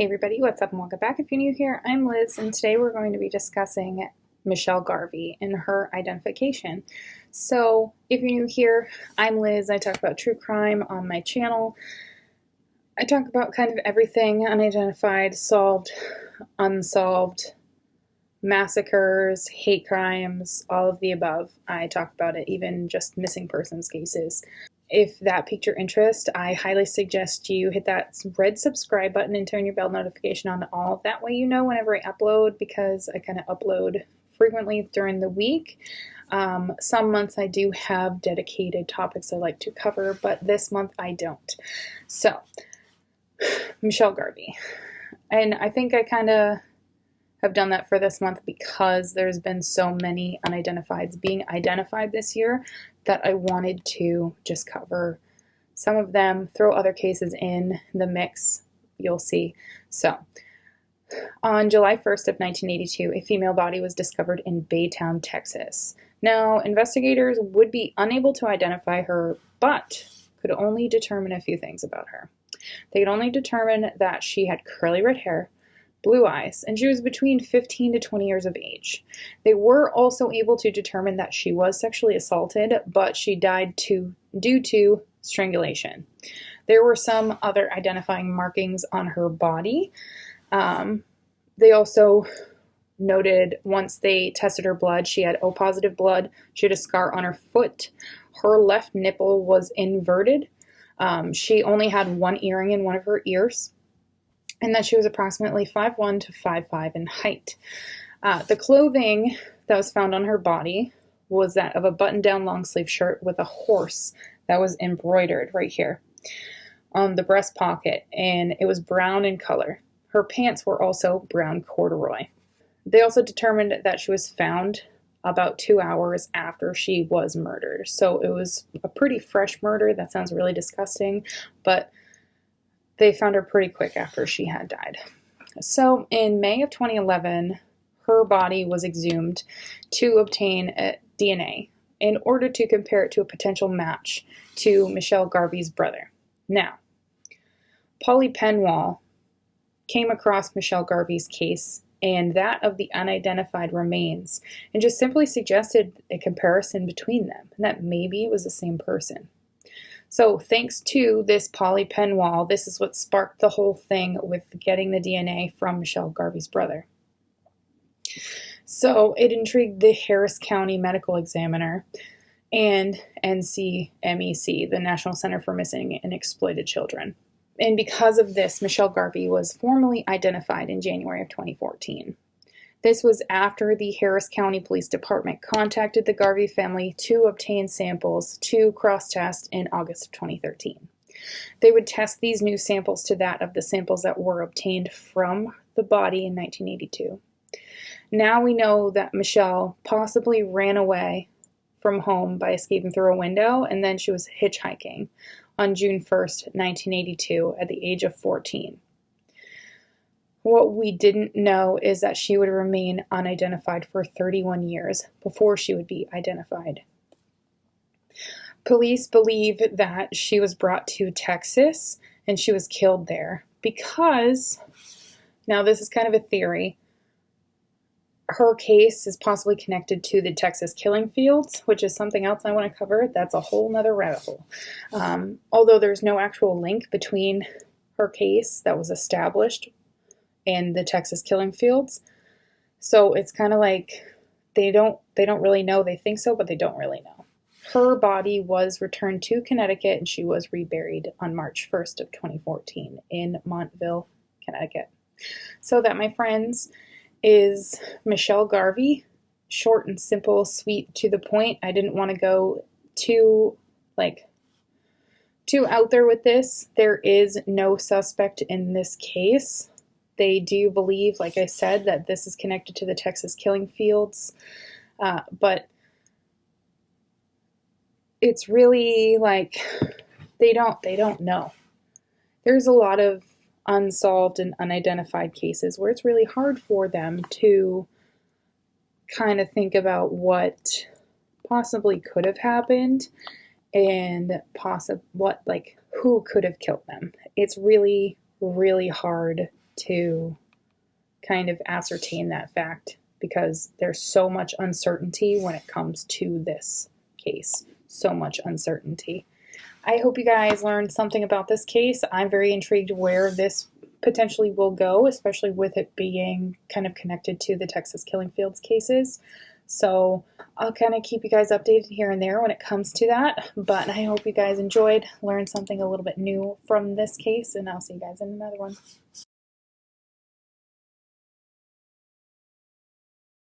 Hey everybody, what's up and welcome back. If you're new here, I'm Liz, and today we're going to be discussing Michelle Garvey and her identification. So if you're new here, I'm Liz. I talk about true crime on my channel. I talk about kind of everything: unidentified, solved, unsolved, massacres, hate crimes, all of the above. I talk about it, even just missing persons cases. If that piqued your interest, I highly suggest you hit that red subscribe button and turn your bell notification on to all. That way you know whenever I upload, because I kind of upload frequently during the week. Some months I do have dedicated topics I like to cover, but this month I don't. So, Michelle Garvey. And I think I kind of have done that for this month because there's been so many unidentifieds being identified this year that I wanted to just cover some of them, throw other cases in the mix, you'll see. So, on July 1st of 1982, a female body was discovered in Baytown, Texas. Now, investigators would be unable to identify her, but could only determine a few things about her. They could only determine that she had curly red hair, blue eyes, and she was between 15 to 20 years of age. They were also able to determine that she was sexually assaulted, but she died due to strangulation. There were some other identifying markings on her body. They also noted, once they tested her blood, she had O positive blood. She had a scar on her foot. Her left nipple was inverted. She only had one earring in one of her ears, and that she was approximately 5'1" to 5'5" in height. The clothing that was found on her body was that of a button-down long-sleeve shirt with a horse that was embroidered right here on the breast pocket, and it was brown in color. Her pants were also brown corduroy. They also determined that she was found about 2 hours after she was murdered. So it was a pretty fresh murder. That sounds really disgusting, but they found her pretty quick after she had died. So in May of 2011, her body was exhumed to obtain DNA in order to compare it to a potential match to Michelle Garvey's brother. Now, Polly Penwall came across Michelle Garvey's case and that of the unidentified remains and just simply suggested a comparison between them, and that maybe it was the same person. So thanks to this Polly Penwall, this is what sparked the whole thing with getting the DNA from Michelle Garvey's brother. So it intrigued the Harris County Medical Examiner and NCMEC, the National Center for Missing and Exploited Children. And because of this, Michelle Garvey was formally identified in January of 2014. This was after the Harris County Police Department contacted the Garvey family to obtain samples to cross-test in August of 2013. They would test these new samples to that of the samples that were obtained from the body in 1982. Now we know that Michelle possibly ran away from home by escaping through a window, and then she was hitchhiking on June 1st, 1982, at the age of 14. What we didn't know is that she would remain unidentified for 31 years before she would be identified. Police believe that she was brought to Texas and she was killed there because, now this is kind of a theory, her case is possibly connected to the Texas killing fields, which is something else I want to cover. That's a whole nother rabbit hole. Although there's no actual link between her case that was established and the Texas killing fields. So it's kind of like they don't really know. They think so, but they don't really know. Her body was returned to Connecticut and she was reburied on March 1st of 2014 in Montville, Connecticut. So that, my friends, is Michelle Garvey. Short and simple, sweet, to the point. I didn't want to go too out there with this. There is no suspect in this case. They do believe, like I said, that this is connected to the Texas killing fields, but it's really like they don't know. There's a lot of unsolved and unidentified cases where it's really hard for them to kind of think about what possibly could have happened and who could have killed them. It's really, really hard to kind of ascertain that fact, because there's so much uncertainty when it comes to this case. So much uncertainty. I hope you guys learned something about this case. I'm very intrigued where this potentially will go, especially with it being kind of connected to the Texas Killing Fields cases. So I'll kind of keep you guys updated here and there when it comes to that. But I hope you guys enjoyed, learned something a little bit new from this case, and I'll see you guys in another one.